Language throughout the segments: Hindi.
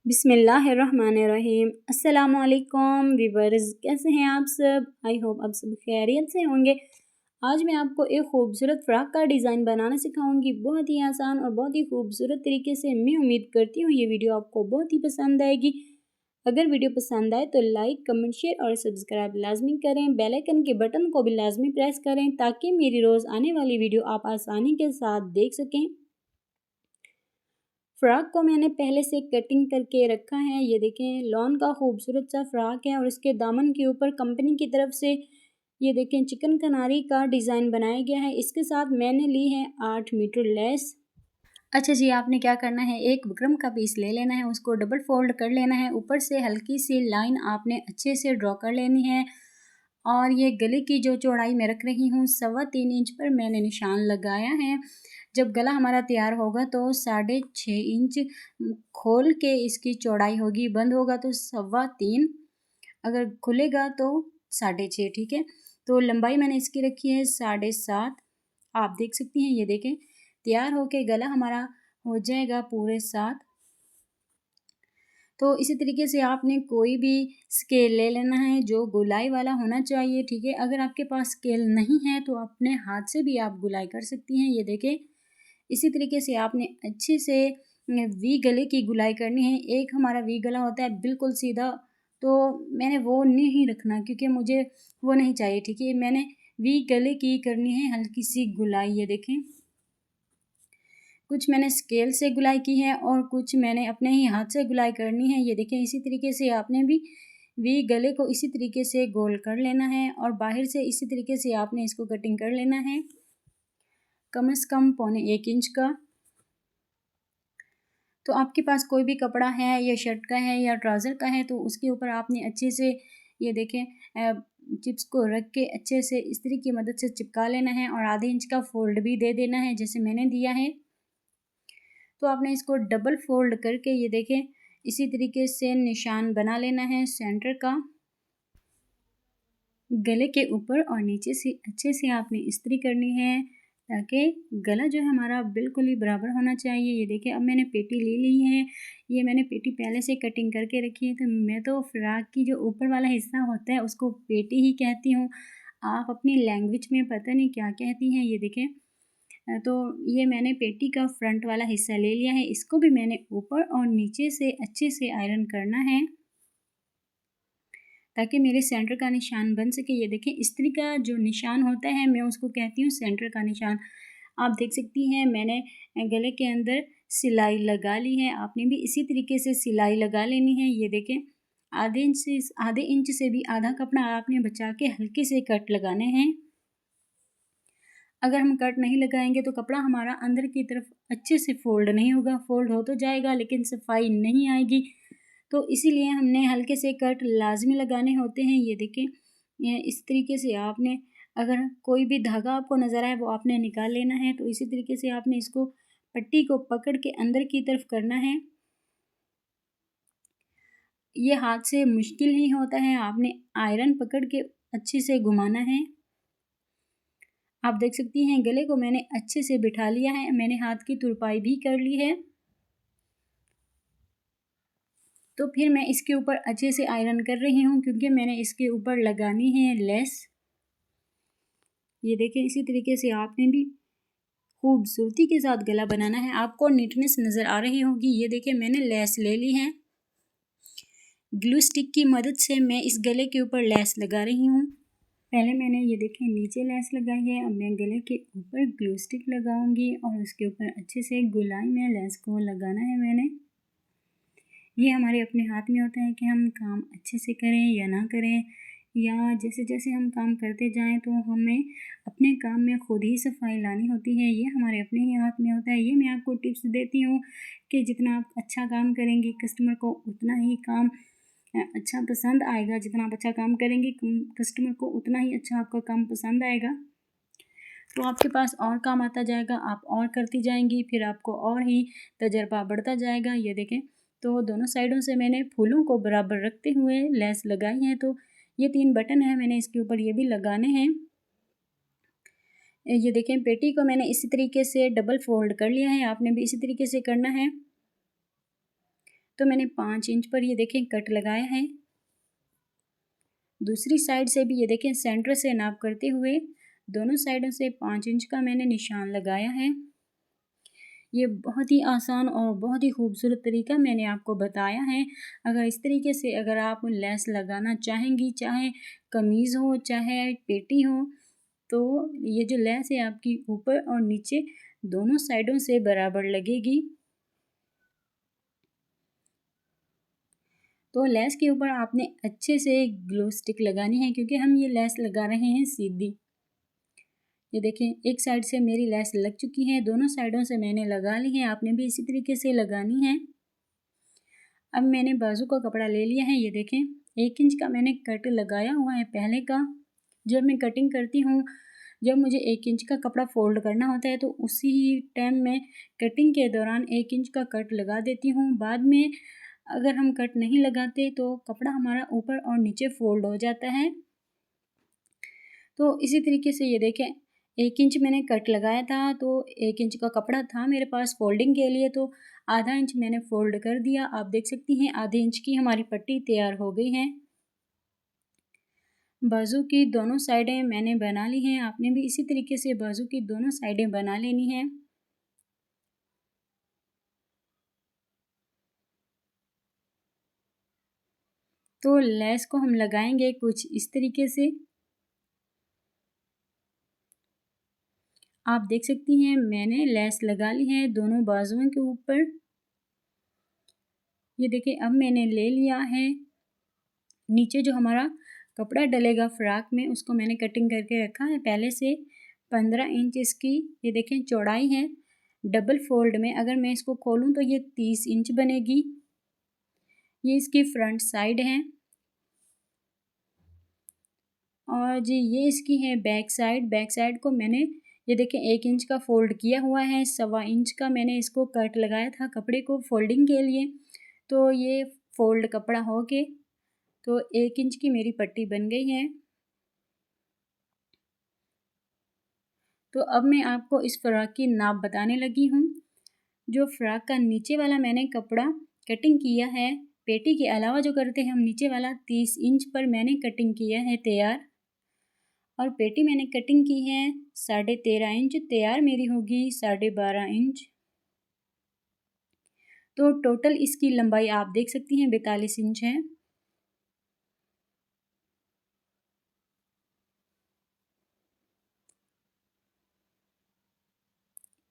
बिस्मिल्लाहिर्रहमानिर्रहीम। अस्सलामुअलैकुम वीवर्स, कैसे हैं आप सब? आई होप आप सब खैरियत से होंगे। आज मैं आपको एक खूबसूरत फ़्रॉक का डिज़ाइन बनाना सिखाऊंगी, बहुत ही आसान और बहुत ही खूबसूरत तरीके से। मैं उम्मीद करती हूँ ये वीडियो आपको बहुत ही पसंद आएगी। अगर वीडियो पसंद आए तो लाइक, कमेंट, शेयर और सब्सक्राइब लाजमी करें। बेल आइकन के बटन को भी लाजमी प्रेस करें ताकि मेरी रोज़ आने वाली वीडियो आप आसानी के साथ देख सकें। फ़्रॉक को मैंने पहले से कटिंग करके रखा है। ये देखें, लॉन का खूबसूरत सा फ़्रॉक है और इसके दामन के ऊपर कंपनी की तरफ से ये देखें चिकन कनारी का डिज़ाइन बनाया गया है। इसके साथ मैंने ली है 8 मीटर लेस। अच्छा जी, आपने क्या करना है, एक बुकरम का पीस ले लेना है, उसको डबल फोल्ड कर लेना है। ऊपर से हल्की सी लाइन आपने अच्छे से ड्रॉ कर लेनी है। और ये गले की जो चौड़ाई मैं रख रही हूँ 3.25 इंच पर मैंने निशान लगाया है। जब गला हमारा तैयार होगा तो 6.5 इंच खोल के इसकी चौड़ाई होगी, बंद होगा तो 3.25, अगर खुलेगा तो 6.5। ठीक है, तो लंबाई मैंने इसकी रखी है 7.5। आप देख सकती हैं, ये देखें तैयार होके गला हमारा हो जाएगा पूरे 7। तो इसी तरीके से आपने कोई भी स्केल ले लेना है जो गोलाई वाला होना चाहिए। ठीक है, अगर आपके पास स्केल नहीं है तो अपने हाथ से भी आप गोलाई कर सकती हैं। ये देखें, इसी तरीके से आपने अच्छे से वी गले की गोलाई करनी है। एक हमारा वी गला होता है बिल्कुल सीधा, तो मैंने वो नहीं रखना क्योंकि मुझे वो नहीं चाहिए। ठीक है, मैंने वी गले की करनी है हल्की सी गोलाई। ये देखें, कुछ मैंने स्केल से गुलाई की है और कुछ मैंने अपने ही हाथ से गुलाई करनी है। ये देखें, इसी तरीके से आपने भी गले को इसी तरीके से गोल कर लेना है और बाहर से इसी तरीके से आपने इसको कटिंग कर लेना है, कम से कम 1.25 इंच का। तो आपके पास कोई भी कपड़ा है या शर्ट का है या ट्राउज़र का है तो उसके ऊपर आपने अच्छे से ये देखें चिप्स को रख के अच्छे से इस्त्री की मदद से चिपका लेना है और आधे इंच का फोल्ड भी दे देना है जैसे मैंने दिया है। तो आपने इसको डबल फोल्ड करके ये देखें इसी तरीके से निशान बना लेना है सेंटर का, गले के ऊपर और नीचे से अच्छे से आपने इस्त्री करनी है ताकि गला जो है हमारा बिल्कुल ही बराबर होना चाहिए। ये देखिए, अब मैंने पेटी ले ली है। ये मैंने पेटी पहले से कटिंग करके रखी है। तो मैं तो फ्रॉक की जो ऊपर वाला हिस्सा होता है उसको पेटी ही कहती हूँ, आप अपनी लैंग्वेज में पता नहीं क्या कहती हैं। ये देखें, तो ये मैंने पेटी का फ्रंट वाला हिस्सा ले लिया है। इसको भी मैंने ऊपर और नीचे से अच्छे से आयरन करना है ताकि मेरे सेंटर का निशान बन सके। ये देखें, इस्त्री का जो निशान होता है मैं उसको कहती हूँ सेंटर का निशान। आप देख सकती हैं मैंने गले के अंदर सिलाई लगा ली है, आपने भी इसी तरीके से सिलाई लगा लेनी है। ये देखें, आधे इंच से भी आधा कपड़ा आपने बचा के हल्के से कट लगाने हैं। अगर हम कट नहीं लगाएंगे तो कपड़ा हमारा अंदर की तरफ अच्छे से फोल्ड नहीं होगा, फोल्ड हो तो जाएगा लेकिन सफाई नहीं आएगी। तो इसीलिए हमने हल्के से कट लाजमी लगाने होते हैं। ये देखें, ये इस तरीके से आपने, अगर कोई भी धागा आपको नज़र आए वो आपने निकाल लेना है। तो इसी तरीके से आपने इसको पट्टी को पकड़ के अंदर की तरफ करना है। ये हाथ से मुश्किल ही होता है, आपने आयरन पकड़ के अच्छे से घुमाना है। आप देख सकती हैं गले को मैंने अच्छे से बिठा लिया है, मैंने हाथ की तुरपाई भी कर ली है। तो फिर मैं इसके ऊपर अच्छे से आयरन कर रही हूँ क्योंकि मैंने इसके ऊपर लगानी है लेस। ये देखें, इसी तरीके से आपने भी खूबसूरती के साथ गला बनाना है। आपको नीटनेस नज़र आ रही होगी। ये देखें, मैंने लेस ले ली है, ग्लू स्टिक की मदद से मैं इस गले के ऊपर लेस लगा रही हूँ। पहले मैंने ये देखें नीचे लेस लगाई है, अब मैं गले के ऊपर ग्लू स्टिक लगाऊंगी और उसके ऊपर अच्छे से गोलाई में लेस को लगाना है मैंने। ये हमारे अपने हाथ में होता है कि हम काम अच्छे से करें या ना करें, या जैसे जैसे हम काम करते जाएं तो हमें अपने काम में खुद ही सफाई लानी होती है। ये हमारे अपने ही हाथ में होता है। ये मैं आपको टिप्स देती हूँ कि जितना आप अच्छा काम करेंगे कस्टमर को उतना ही काम अच्छा पसंद आएगा। जितना आप अच्छा काम करेंगे कस्टमर को उतना ही अच्छा आपका काम पसंद आएगा। तो आपके पास और काम आता जाएगा, आप और करती जाएंगी, फिर आपको और ही तजर्बा बढ़ता जाएगा। ये देखें, तो दोनों साइडों से मैंने फूलों को बराबर रखते हुए लेस लगाई है। तो ये 3 बटन है, मैंने इसके ऊपर ये भी लगाने हैं। ये देखें, पेटी को मैंने इसी तरीके से डबल फोल्ड कर लिया है, आपने भी इसी तरीके से करना है। तो मैंने 5 इंच पर ये देखें कट लगाया है। दूसरी साइड से भी ये देखें सेंटर से नाप करते हुए दोनों साइडों से 5 इंच का मैंने निशान लगाया है। ये बहुत ही आसान और बहुत ही खूबसूरत तरीका मैंने आपको बताया है। अगर इस तरीके से अगर आप लेस लगाना चाहेंगी, चाहे कमीज़ हो चाहे पेटी हो, तो ये जो लेस है आपकी ऊपर और नीचे दोनों साइडों से बराबर लगेगी। तो लेस के ऊपर आपने अच्छे से ग्लू स्टिक लगानी है, क्योंकि हम ये लेस लगा रहे हैं सीधी। ये देखें एक साइड से मेरी लेस लग चुकी है, दोनों साइडों से मैंने लगा ली है, आपने भी इसी तरीके से लगानी है। अब मैंने बाजू का कपड़ा ले लिया है, ये देखें 1 इंच का मैंने कट लगाया हुआ है पहले का। जब मैं कटिंग करती हूँ, जब मुझे 1 इंच का कपड़ा फोल्ड करना होता है तो उसी टाइम में कटिंग के दौरान 1 इंच का कट लगा देती हूँ। बाद में अगर हम कट नहीं लगाते तो कपड़ा हमारा ऊपर और नीचे फोल्ड हो जाता है। तो इसी तरीके से ये देखें 1 इंच मैंने कट लगाया था, तो 1 इंच का कपड़ा था मेरे पास फोल्डिंग के लिए, तो आधा इंच मैंने फोल्ड कर दिया। आप देख सकती हैं आधे इंच की हमारी पट्टी तैयार हो गई है। बाजू की दोनों साइडें मैंने बना ली हैं, आपने भी इसी तरीके से बाजू की दोनों साइडें बना लेनी हैं। तो लेस को हम लगाएंगे कुछ इस तरीके से। आप देख सकती हैं मैंने लेस लगा ली है दोनों बाजुओं के ऊपर। ये देखिए अब मैंने ले लिया है, नीचे जो हमारा कपड़ा डलेगा फ्रॉक में उसको मैंने कटिंग करके रखा है पहले से। 15 इंच इसकी ये देखें चौड़ाई है। डबल फोल्ड में अगर मैं इसको खोलूं तो ये 30 इंच बनेगी। ये इसकी फ्रंट साइड है और जी ये इसकी है बैक साइड। बैक साइड को मैंने ये देखें 1 इंच का फोल्ड किया हुआ है, 1.25 इंच का मैंने इसको कट लगाया था कपड़े को फोल्डिंग के लिए। तो ये फोल्ड कपड़ा हो के तो 1 इंच की मेरी पट्टी बन गई है। तो अब मैं आपको इस फ्रॉक की नाप बताने लगी हूँ। जो फ्रॉक का नीचे वाला मैंने कपड़ा कटिंग किया है, पेटी के अलावा जो करते हैं हम नीचे वाला 30 इंच पर मैंने कटिंग किया है तैयार, और पेटी मैंने कटिंग की है 13.5 इंच, तैयार मेरी होगी 12.5 इंच। तो टोटल इसकी लंबाई आप देख सकती हैं 42 इंच है।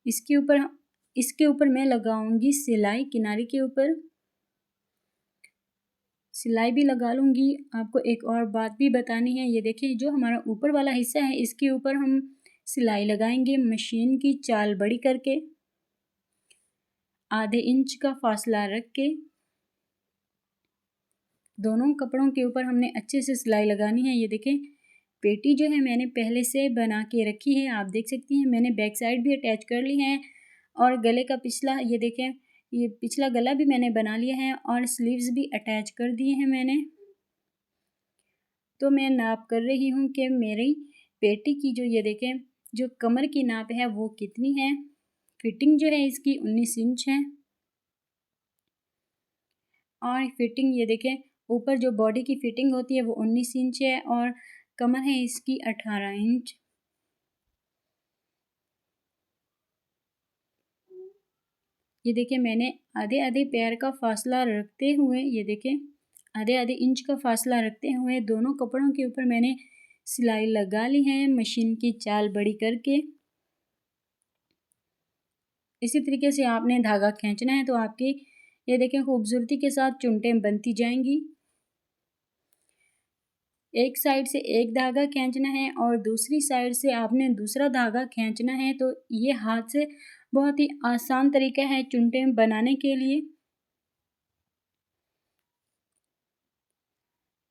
इसके ऊपर मैं लगाऊंगी सिलाई, किनारे के ऊपर सिलाई भी लगा लूँगी। आपको एक और बात भी बतानी है, ये देखिए जो हमारा ऊपर वाला हिस्सा है इसके ऊपर हम सिलाई लगाएंगे मशीन की चाल बड़ी करके, आधे इंच का फासला रख के। दोनों कपड़ों के ऊपर हमने अच्छे से सिलाई लगानी है। ये देखें पेटी जो है मैंने पहले से बना के रखी है, आप देख सकती हैं मैंने बैक साइड भी अटैच कर ली है, और गले का पिछला ये देखें ये पिछला गला भी मैंने बना लिया है और स्लीव्स भी अटैच कर दिए हैं मैंने। तो मैं नाप कर रही हूँ कि मेरी पेटी की जो ये देखें जो कमर की नाप है वो कितनी है। फिटिंग जो है इसकी 19 इंच है, और फिटिंग ये देखें ऊपर जो बॉडी की फिटिंग होती है वो 19 इंच है, और कमर है इसकी 18 इंच। ये देखें मैंने आधे आधे पैर का फासला रखते हुए ये देखें आधे आधे इंच का फासला रखते हुए दोनों कपड़ों के ऊपर मैंने सिलाई लगा ली है मशीन की चाल बड़ी करके। इसी तरीके से आपने धागा खींचना है तो आपकी ये देखें खूबसूरती के साथ चुनटें बनती जाएंगी। एक साइड से एक धागा खींचना है और दूसरी साइड से आपने दूसरा धागा खींचना है। तो ये हाथ से बहुत ही आसान तरीका है चुनटें बनाने के लिए।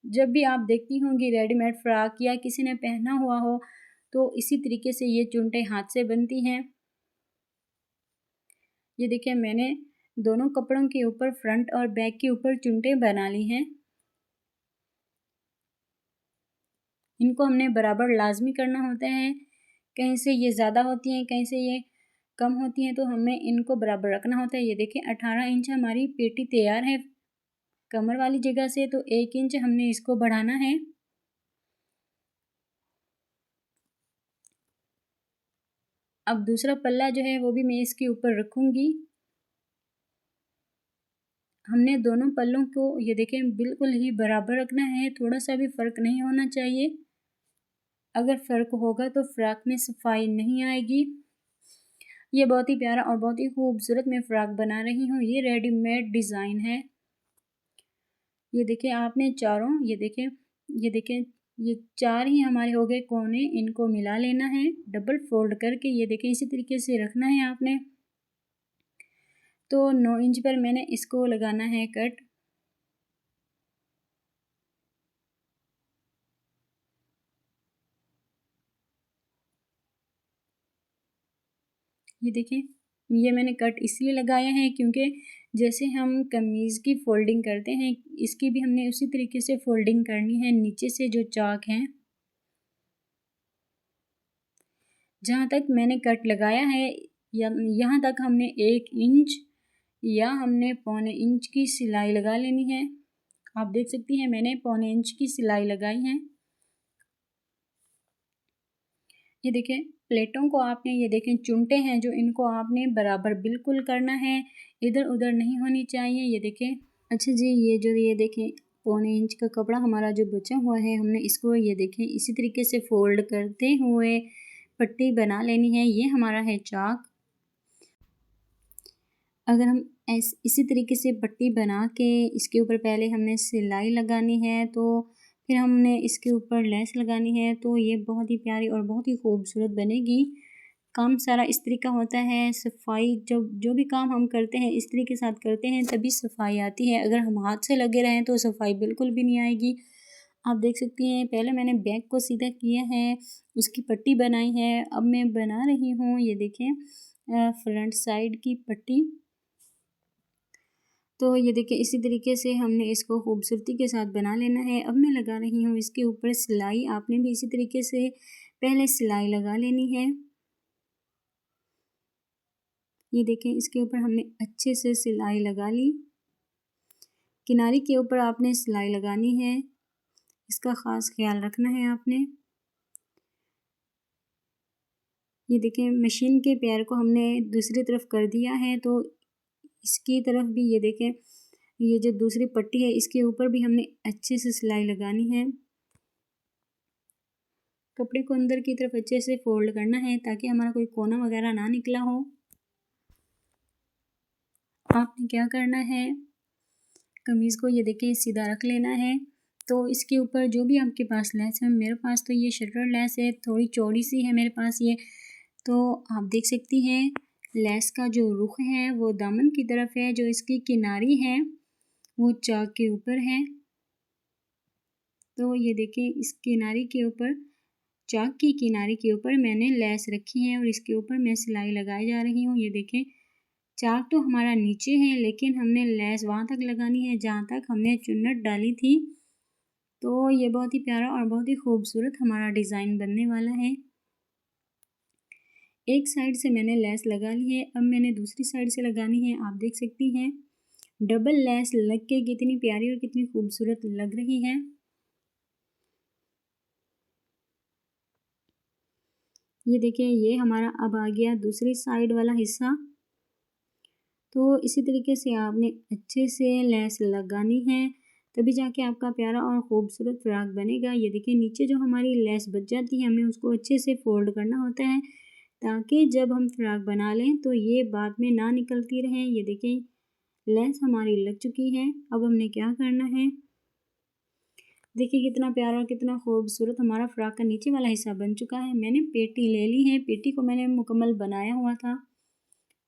जब भी आप देखती होंगी रेडीमेड फ्रॉक या किसी ने पहना हुआ हो तो इसी तरीके से ये चुनटें हाथ से बनती हैं। ये देखिए मैंने दोनों कपड़ों के ऊपर फ्रंट और बैक के ऊपर चुनटें बना ली हैं। इनको हमने बराबर लाजमी करना होता है, कहीं से ये ज़्यादा होती हैं कहीं से ये कम होती हैं, तो हमें इनको बराबर रखना होता है। ये देखिए 18 इंच हमारी पेटी तैयार है कमर वाली जगह से, तो 1 इंच हमने इसको बढ़ाना है। अब दूसरा पल्ला जो है वो भी मैं इसके ऊपर रखूँगी। हमने दोनों पल्लों को ये देखें बिल्कुल ही बराबर रखना है, थोड़ा सा भी फ़र्क नहीं होना चाहिए। अगर फ़र्क होगा तो फ़्रॉक में सफाई नहीं आएगी। ये बहुत ही प्यारा और बहुत ही खूबसूरत मैं फ़्रॉक बना रही हूँ। ये रेडीमेड डिज़ाइन है। ये देखिए आपने चारों ये देखें ये 4 ही हमारे हो गए कोने, इनको मिला लेना है डबल फोल्ड करके। ये देखें इसी तरीके से रखना है आपने। तो 9 इंच पर मैंने इसको लगाना है कट। ये देखें ये मैंने कट इसलिए लगाया है क्योंकि जैसे हम कमीज़ की फोल्डिंग करते हैं, इसकी भी हमने उसी तरीके से फोल्डिंग करनी है। नीचे से जो चाक हैं, जहाँ तक मैंने कट लगाया है यहाँ तक हमने 1 इंच या हमने पौने इंच की सिलाई लगा लेनी है। आप देख सकती हैं मैंने पौने इंच की सिलाई लगाई है। ये देखें प्लेटों को आपने ये देखें चुनटे हैं जो, इनको आपने बराबर बिल्कुल करना है, इधर उधर नहीं होनी चाहिए। ये देखें अच्छा जी, ये देखें पौने इंच का कपड़ा हमारा जो बचा हुआ है, हमने इसको ये देखें इसी तरीके से फोल्ड करते हुए पट्टी बना लेनी है। ये हमारा है चाक। अगर हम इसी तरीके से पट्टी बना के इसके ऊपर पहले हमने सिलाई लगानी है, तो फिर हमने इसके ऊपर लेस लगानी है, तो ये बहुत ही प्यारी और बहुत ही खूबसूरत बनेगी। काम सारा इस्त्री का होता है। सफाई जो भी काम हम करते हैं इस्त्री के साथ करते हैं तभी सफाई आती है। अगर हम हाथ से लगे रहें तो सफाई बिल्कुल भी नहीं आएगी। आप देख सकती हैं पहले मैंने बैक को सीधा किया है, उसकी पट्टी बनाई है। अब मैं बना रही हूँ ये देखें फ्रंट साइड की पट्टी। तो ये देखिए इसी तरीके से हमने इसको खूबसूरती के साथ बना लेना है। अब मैं लगा रही हूँ इसके ऊपर सिलाई। आपने भी इसी तरीके से पहले सिलाई लगा लेनी है। ये देखें इसके ऊपर हमने अच्छे से सिलाई लगा ली। किनारी के ऊपर आपने सिलाई लगानी है, इसका ख़ास ख्याल रखना है आपने। ये देखें मशीन के पैर को हमने दूसरी तरफ कर दिया है, तो इसकी तरफ भी ये देखें ये जो दूसरी पट्टी है इसके ऊपर भी हमने अच्छे से सिलाई लगानी है। कपड़े को अंदर की तरफ अच्छे से फोल्ड करना है ताकि हमारा कोई कोना वगैरह ना निकला हो। आपने क्या करना है, कमीज़ को ये देखिए सीधा रख लेना है। तो इसके ऊपर जो भी आपके पास लेस है, मेरे पास तो ये शटर लेस है, थोड़ी चौड़ी सी है मेरे पास ये। तो आप देख सकती हैं लेस का जो रुख है वो दामन की तरफ है, जो इसकी किनारी है वो चाक के ऊपर है। तो ये देखिए इस किनारी के ऊपर, चाक की किनारी के ऊपर मैंने लेस रखी है और इसके ऊपर मैं सिलाई लगाई जा रही हूँ। ये देखें चाक तो हमारा नीचे है लेकिन हमने लेस वहाँ तक लगानी है जहाँ तक हमने चुन्नट डाली थी। तो ये बहुत ही प्यारा और बहुत ही खूबसूरत हमारा डिज़ाइन बनने वाला है। एक साइड से मैंने लेस लगा ली है, अब मैंने दूसरी साइड से लगानी है। आप देख सकती हैं डबल लेस लग के कितनी प्यारी और कितनी खूबसूरत लग रही है। ये देखिए ये हमारा अब आ गया दूसरी साइड वाला हिस्सा। तो इसी तरीके से आपने अच्छे से लेस लगानी है, तभी जाके आपका प्यारा और ख़ूबसूरत फ़्रॉक बनेगा। ये देखिए नीचे जो हमारी लेस बच जाती है हमें उसको अच्छे से फ़ोल्ड करना होता है ताकि जब हम फ़्रॉक बना लें तो ये बाद में ना निकलती रहें। ये देखिए लेस हमारी लग चुकी है। अब हमने क्या करना है, देखिए कितना प्यारा और कितना खूबसूरत हमारा फ़्रॉक का नीचे वाला हिस्सा बन चुका है। मैंने पेटी ले ली है, पेटी को मैंने मुकम्मल बनाया हुआ था,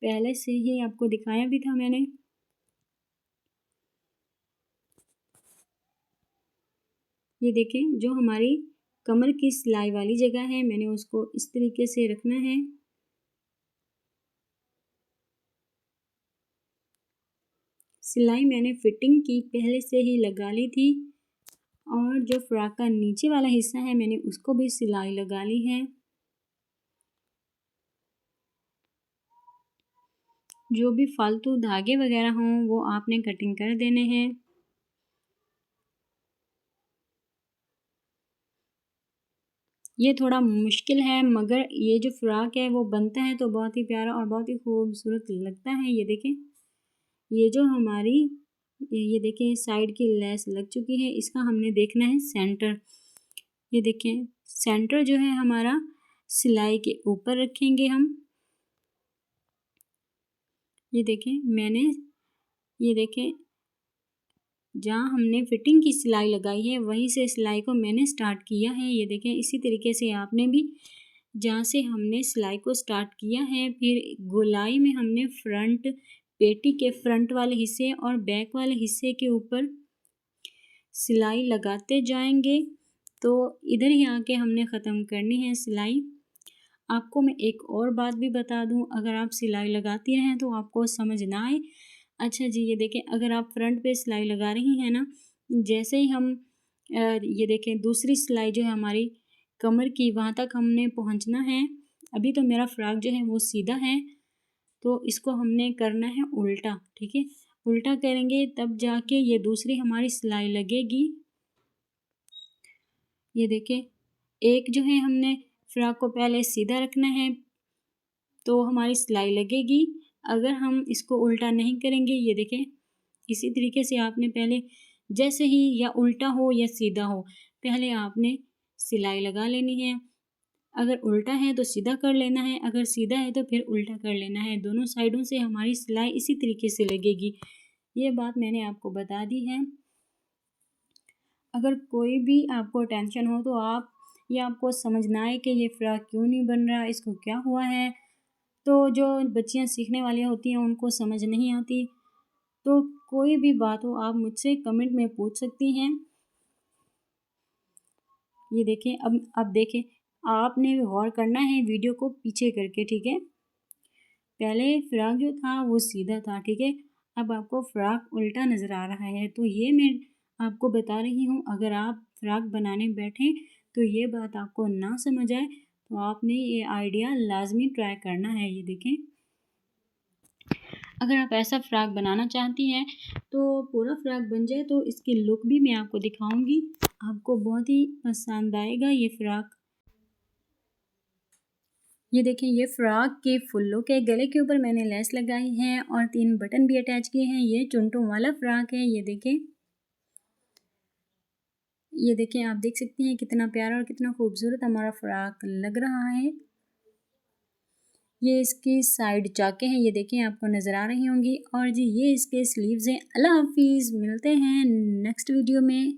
पहले से ही आपको दिखाया भी था मैंने। ये देखें जो हमारी कमर की सिलाई वाली जगह है मैंने उसको इस तरीके से रखना है। सिलाई मैंने फिटिंग की पहले से ही लगा ली थी और जो फ्रॉक का नीचे वाला हिस्सा है मैंने उसको भी सिलाई लगा ली है। जो भी फालतू धागे वगैरह हों वो आपने कटिंग कर देने हैं। ये थोड़ा मुश्किल है, मगर ये जो फ़्रॉक है वो बनता है तो बहुत ही प्यारा और बहुत ही खूबसूरत लगता है। ये देखें, ये जो हमारी ये देखें साइड की लेस लग चुकी है, इसका हमने देखना है सेंटर। ये देखें सेंटर जो है हमारा सिलाई के ऊपर रखेंगे हम। ये देखें मैंने, ये देखें जहाँ हमने फिटिंग की सिलाई लगाई है वहीं से सिलाई को मैंने स्टार्ट किया है। ये देखें इसी तरीके से आपने भी जहाँ से हमने सिलाई को स्टार्ट किया है, फिर गोलाई में हमने फ्रंट पेटी के फ्रंट वाले हिस्से और बैक वाले हिस्से के ऊपर सिलाई लगाते जाएंगे। तो इधर ही आके हमने ख़त्म करनी है सिलाई। आपको मैं एक और बात भी बता दूं, अगर आप सिलाई लगाती रहें तो आपको समझ ना आए। अच्छा जी, ये देखें अगर आप फ्रंट पे सिलाई लगा रही हैं ना, जैसे ही हम ये देखें दूसरी सिलाई जो है हमारी कमर की, वहाँ तक हमने पहुँचना है। अभी तो मेरा फ्रॉक जो है वो सीधा है, तो इसको हमने करना है उल्टा। ठीक है, उल्टा करेंगे तब जाके ये दूसरी हमारी सिलाई लगेगी। ये देखें एक जो है हमने फ्रॉक को पहले सीधा रखना है तो हमारी सिलाई लगेगी। अगर हम इसको उल्टा नहीं करेंगे, ये देखें इसी तरीके से आपने पहले जैसे ही या उल्टा हो या सीधा हो, पहले आपने सिलाई लगा लेनी है। अगर उल्टा है तो सीधा कर लेना है, अगर सीधा है तो फिर उल्टा कर लेना है। दोनों साइडों से हमारी सिलाई इसी तरीके से लगेगी। ये बात मैंने आपको बता दी है। अगर कोई भी आपको टेंशन हो तो आप, या आपको समझ ना आए कि ये फ्रॉक क्यों नहीं बन रहा, इसको क्या हुआ है, तो जो बच्चियां सीखने वाली होती हैं उनको समझ नहीं आती, तो कोई भी बात हो आप मुझसे कमेंट में पूछ सकती हैं। ये देखें अब देखें, आपने गौर करना है वीडियो को पीछे करके। ठीक है, पहले फ्रॉक जो था वो सीधा था। ठीक है, अब आपको फ्रॉक उल्टा नज़र आ रहा है, तो ये मैं आपको बता रही हूँ। अगर आप फ्रॉक बनाने बैठें तो ये बात आपको ना समझ आए तो आपने ये आइडिया लाजमी ट्राई करना है। ये देखें अगर आप ऐसा फ़्रॉक बनाना चाहती हैं तो पूरा फ़्रॉक बन जाए तो इसकी लुक भी मैं आपको दिखाऊंगी, आपको बहुत ही पसंद आएगा ये फ़्रॉक। ये देखिए ये फ़्रॉक के फुल लुक है, गले के ऊपर मैंने लेस लगाई है और 3 बटन भी अटैच किए हैं। ये चुनटों वाला फ़्रॉक है। ये देखें आप देख सकती हैं कितना प्यारा और कितना खूबसूरत हमारा फ़्रॉक लग रहा है। ये इसकी साइड चाके हैं, ये देखें आपको नज़र आ रही होंगी। और जी ये इसके स्लीव्स हैं। अल्लाह हाफिज़, मिलते हैं नेक्स्ट वीडियो में।